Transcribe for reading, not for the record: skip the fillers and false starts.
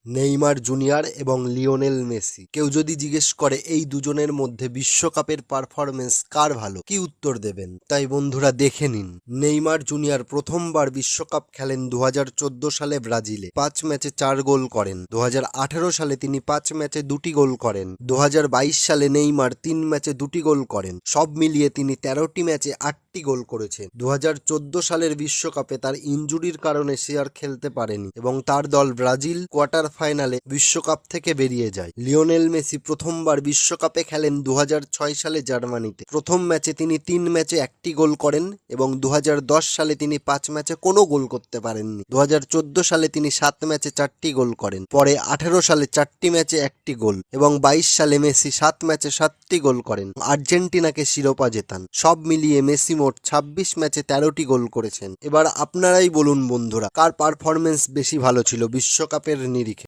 Neymar junior এবং Lionel Messi. কেউ যদি জিজ্ঞেস করে এই দুজনের মধ্যে বিশ্বকাপের পারফরমেন্স কার ভালো, কি উত্তর দেবেন? তাই বন্ধুরা দেখে নিন। নেইমার জুনিয়র প্রথমবার বিশ্বকাপ খেলেন 2014 সালে ব্রাজিলে। 5 ম্যাচে 4 গোল করেন। 2018 সালে তিনি 5 ম্যাচে 2টি গোল করেন। 2022 সালে নেইমার 3 ম্যাচে 2টি গোল করেন। সব মিলিয়ে তিনি 13টি ম্যাচে 8টি গোল করেছেন। 2014 সালের বিশ্বকাপে তার ইনজুরির কারণে সে আর খেলতে পারেনি এবং তার দল ব্রাজিল কোয়ার্টার ফাইনালে বিশ্বকাপ থেকে বেরিয়ে যায়। লিওনেল মেসি প্রথমবার বিশ্বকাপে খেলেন 2006 সালে জার্মানিতে। প্রথম ম্যাচে তিনি 3 ম্যাচে 1টি গোল করেন এবং 2010 সালে তিনি 5 ম্যাচে কোনো গোল করতে পারেননি। 2014 সালে তিনি 7 ম্যাচে 4টি গোল করেন। পরে 18 সালে 4টি ম্যাচে 1টি গোল এবং 22 সালে মেসি 7 ম্যাচে 7টি গোল করেন। আর্জেন্টিনাকে শিরোপা জেতান। সব মিলিয়ে মেসি মোট 26 ম্যাচে 13টি গোল করেছেন। এবার আপনারাই বলুন বন্ধুরা, কার পারফরমেন্স বেশি ভালো ছিল বিশ্বকাপের নিরিখে?